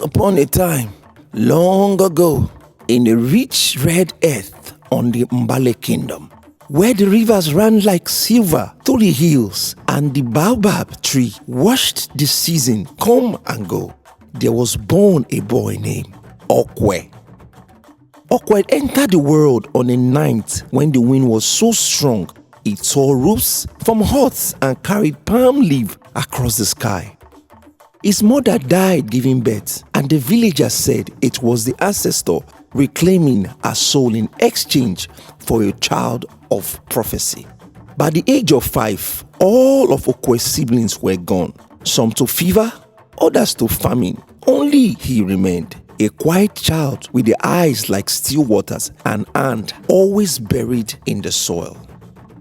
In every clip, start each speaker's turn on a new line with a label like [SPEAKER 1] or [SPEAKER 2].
[SPEAKER 1] Once upon a time, long ago, in a rich red earth on the Mbale kingdom, where the rivers ran like silver through the hills and the baobab tree watched the season come and go, there was born a boy named Okwe. Okwe entered the world on a night when the wind was so strong it tore roofs from huts and carried palm leaf across the sky. His mother died giving birth, and the villagers said it was the ancestor reclaiming her soul in exchange for a child of prophecy. By the age of 5, all of Okwe's siblings were gone, some to fever, others to famine. Only he remained, a quiet child with the eyes like still waters and hand always buried in the soil.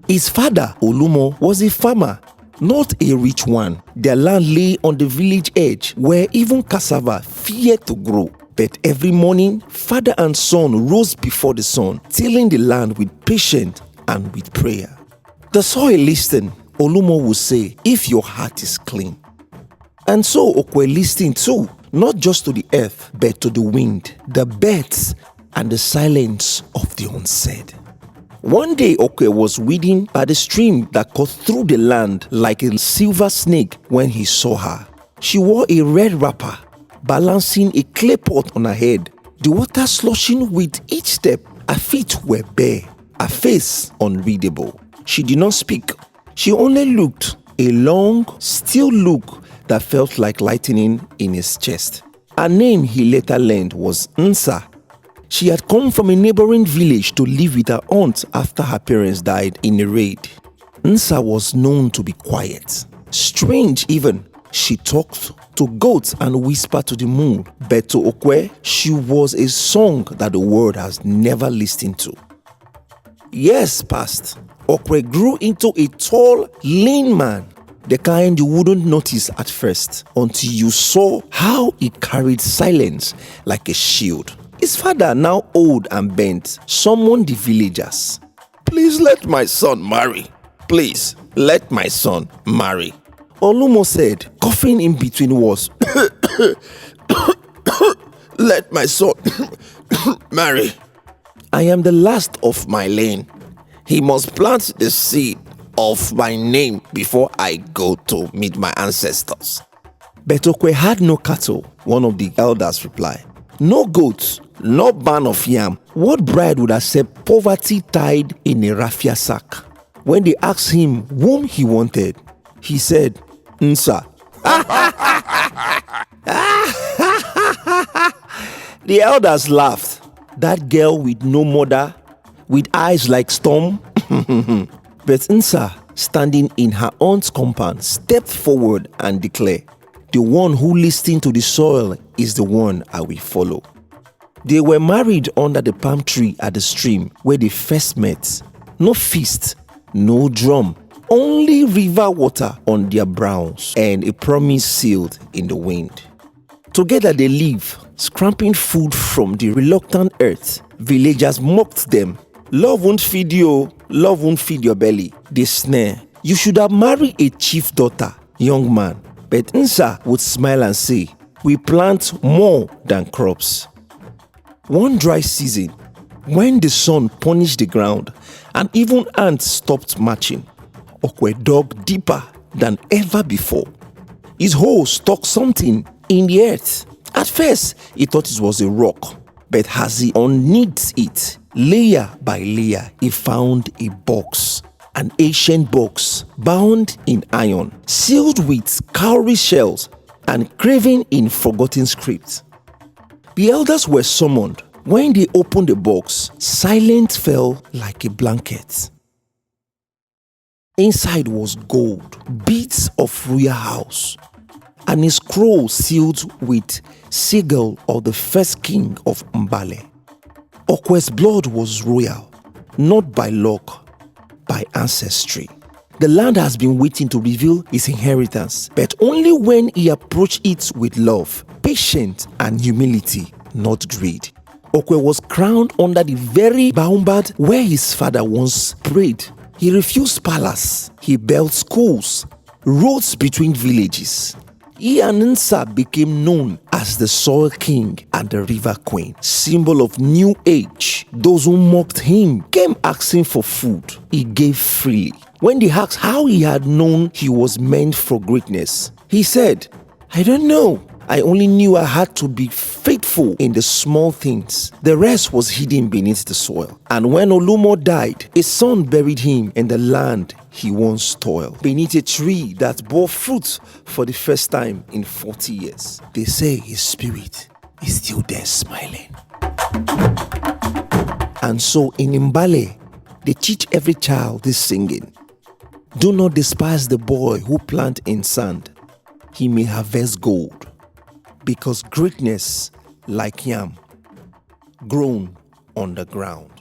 [SPEAKER 1] His father, Olumo, was a farmer, not a rich one. Their land lay on the village edge where even cassava feared to grow. But every morning, father and son rose before the sun, tilling the land with patience and with prayer. The soil listened, Olumo would say, if your heart is clean. And so Okwe listened too, not just to the earth, but to the wind, the birds, and the silence of the unsaid. One day Okwe was weeding by the stream that cut through the land like a silver snake when he saw her. She wore a red wrapper, balancing a clay pot on her head, the water sloshing with each step. Her feet were bare, her face unreadable. She did not speak. She only looked, a long, still look that felt like lightning in his chest. Her name, he later learned, was Nsa. She had come from a neighboring village to live with her aunt after her parents died in a raid. Nsa was known to be quiet. Strange even, she talked to goats and whispered to the moon. But to Okwe, she was a song that the world has never listened to. Years passed. Okwe grew into a tall, lean man, the kind you wouldn't notice at first until you saw how he carried silence like a shield. His father, now old and bent, summoned the villagers. Please let my son marry. Please let my son marry. Olumo said, coughing in between words, let my son marry. I am the last of my lane. He must plant the seed of my name before I go to meet my ancestors. But Okwe had no cattle, one of the elders replied. No goats, no barn of yam. What bride would accept poverty tied in a raffia sack? When they asked him whom he wanted, he said, Nsa. The elders laughed. That girl with no mother, with eyes like storm. But Nsa, standing in her aunt's compound, stepped forward and declared, the one who listened to the soil is the one I will follow. They were married under the palm tree at the stream where they first met. No feast, no drum, only river water on their brows and a promise sealed in the wind. Together they live, scrapping food from the reluctant earth. Villagers mocked them. Love won't feed you, love won't feed your belly. They snare. You should have married a chief daughter, young man. But Nsa would smile and say, we plant more than crops. One dry season, when the sun punished the ground and even ants stopped marching, Okwe dug deeper than ever before. His hoe stuck something in the earth. At first, he thought it was a rock, but as he unknit it, layer by layer, he found a box. An ancient box bound in iron, sealed with cowrie shells and graven in forgotten script. The elders were summoned. When they opened the box, silence fell like a blanket. Inside was gold, beads of royal house, and a scroll sealed with sigil of the first king of Mbale. Okwe's blood was royal, not by luck, by ancestry. The land has been waiting to reveal his inheritance, but only when he approached it with love, patience, and humility, not greed. Okwe was crowned under the very baobab where his father once prayed. He refused palace. He built schools, roads between villages, he and Nsa became known as the Soil King and the River Queen, symbol of new age. Those who mocked him came asking for food. He gave freely. When they asked how he had known he was meant for greatness, he said, "I don't know. I only knew I had to be faithful in the small things. The rest was hidden beneath the soil." And when Olumo died, his son buried him in the land he once toiled, beneath a tree that bore fruit for the first time in 40 years. They say his spirit is still there smiling. And so in Mbale, they teach every child this singing. Do not despise the boy who plants in sand. He may harvest gold. Because greatness, like yam, grown on the ground.